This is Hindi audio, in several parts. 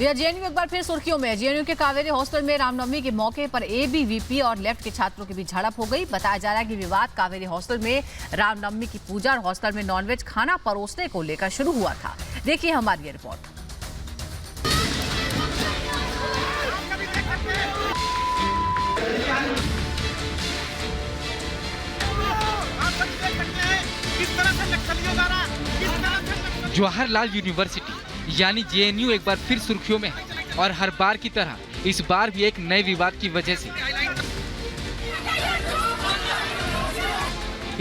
या जेएनयू एक बार फिर सुर्खियों में। जेएनयू के कावेरी हॉस्टल में रामनवमी के मौके पर एबीवीपी और लेफ्ट के छात्रों के बीच झड़प हो गई। बताया जा रहा है कि विवाद कावेरी हॉस्टल में रामनवमी की पूजा और हॉस्टल में नॉनवेज खाना परोसने को लेकर शुरू हुआ था। देखिए हमारी ये रिपोर्ट। जवाहरलाल यूनिवर्सिटी यानी जेएनयू एक बार फिर सुर्खियों में है और हर बार की तरह इस बार भी एक नए विवाद की वजह से।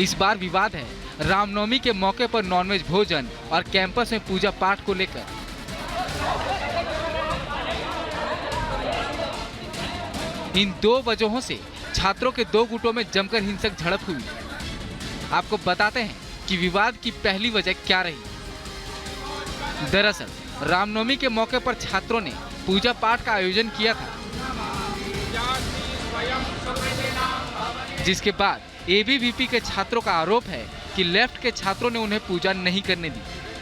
इस बार विवाद है रामनवमी के मौके पर नॉनवेज भोजन और कैंपस में पूजा पाठ को लेकर। इन दो वजहों से छात्रों के दो गुटों में जमकर हिंसक झड़प हुई। आपको बताते हैं कि विवाद की पहली वजह क्या रही। दरअसल रामनवमी के मौके पर छात्रों ने पूजा पाठ का आयोजन किया था, जिसके बाद एबीवीपी के छात्रों का आरोप है कि लेफ्ट के छात्रों ने उन्हें पूजा नहीं करने दी।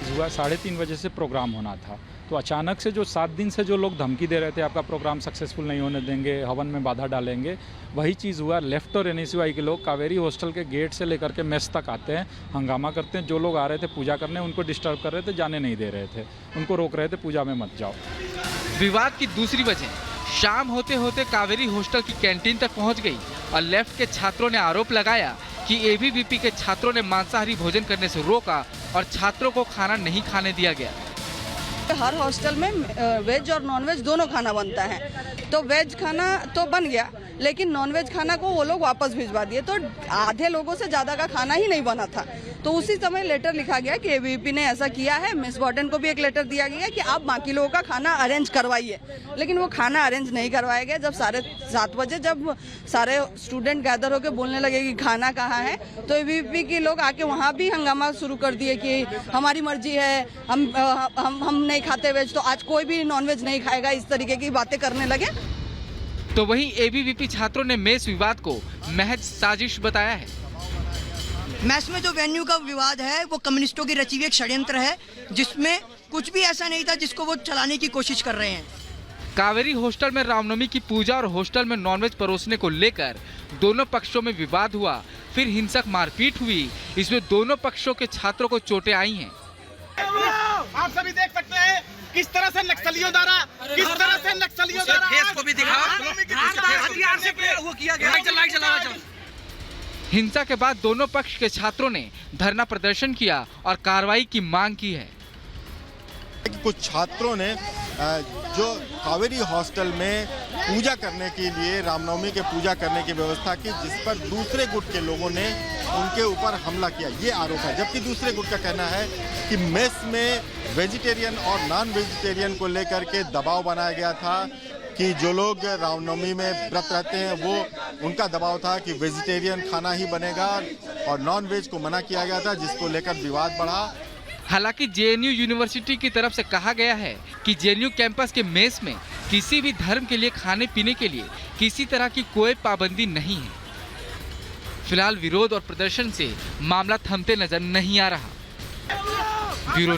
सुबह 3:30 बजे से प्रोग्राम होना था, तो अचानक से जो 7 दिन से जो लोग धमकी दे रहे थे आपका प्रोग्राम सक्सेसफुल नहीं होने देंगे, हवन में बाधा डालेंगे, वही चीज़ हुआ। लेफ्ट और एनएसयूआई के लोग कावेरी हॉस्टल के गेट से लेकर के मेस तक आते हैं, हंगामा करते हैं। जो लोग आ रहे थे पूजा करने उनको डिस्टर्ब कर रहे थे, जाने नहीं दे रहे थे, उनको रोक रहे थे पूजा में मत जाओ। विवाद की दूसरी वजह शाम होते होते कावेरी हॉस्टल की कैंटीन तक पहुंच गई और लेफ्ट के छात्रों ने आरोप लगाया कि एबीवीपी के छात्रों ने मांसाहारी भोजन करने से रोका और छात्रों को खाना नहीं खाने दिया गया। हर हॉस्टल में वेज और नॉनवेज दोनों खाना बनता है, तो वेज खाना तो बन गया लेकिन नॉनवेज खाना को वो लोग वापस भिजवा दिए, तो आधे लोगों से ज़्यादा का खाना ही नहीं बना था। तो उसी समय लेटर लिखा गया कि एबीवीपी ने ऐसा किया है। मिस वार्डन को भी एक लेटर दिया गया कि आप बाकी लोगों का खाना अरेंज करवाइए, लेकिन वो खाना अरेंज नहीं करवाया गया। जब 7:30 बजे जब सारे स्टूडेंट गैदर होकर बोलने लगे कि खाना कहाँ है, तो एबीवीपी के लोग आके वहाँ भी हंगामा शुरू कर दिए कि हमारी मर्जी है, हम नहीं खाते वेज, तो आज कोई भी नॉनवेज नहीं खाएगा, इस तरीके की बातें करने लगे। तो वहीं एबीवीपी छात्रों ने मेस विवाद को महज साजिश बताया है। मैस में जो वेन्यू का विवाद है वो कम्युनिस्टों की रची हुई एक षड्यंत्र है, जिसमें कुछ भी ऐसा नहीं था जिसको वो चलाने की कोशिश कर रहे हैं। कावेरी हॉस्टल में रामनवमी की पूजा और हॉस्टल में नॉनवेज परोसने को लेकर दोनों पक्षों में विवाद हुआ, फिर हिंसक मारपीट हुई। इसमें दोनों पक्षों के छात्रों को चोटें आई हैं। आप सभी देख सकते हैं किस तरह से नक्सलियों द्वारा फेस को भी हथियार से वो किया गया। लाइट चला। हिंसा के बाद दोनों पक्ष के छात्रों ने धरना प्रदर्शन किया और कार्रवाई की मांग की है। कुछ छात्रों ने जो कावेरी हॉस्टल में पूजा करने के लिए रामनवमी के पूजा करने की व्यवस्था की, जिस पर दूसरे गुट के लोगों ने उनके ऊपर हमला किया, ये आरोप है। जबकि दूसरे गुट का कहना है कि मेस में वेजिटेरियन और नॉन वेजिटेरियन को लेकर के दबाव बनाया गया था कि जो लोग रामनवमी में व्रत रहते हैं वो उनका दबाव था कि वेजिटेरियन खाना ही बनेगा और नॉन वेज को मना किया गया था, जिसको लेकर विवाद बढ़ा। हालांकि जेएनयू यूनिवर्सिटी की तरफ से कहा गया है कि जेएनयू कैंपस के मेस में किसी भी धर्म के लिए खाने पीने के लिए किसी तरह की कोई पाबंदी नहीं है। फिलहाल विरोध और प्रदर्शन से मामला थमते नजर नहीं आ रहा। ब्यूरो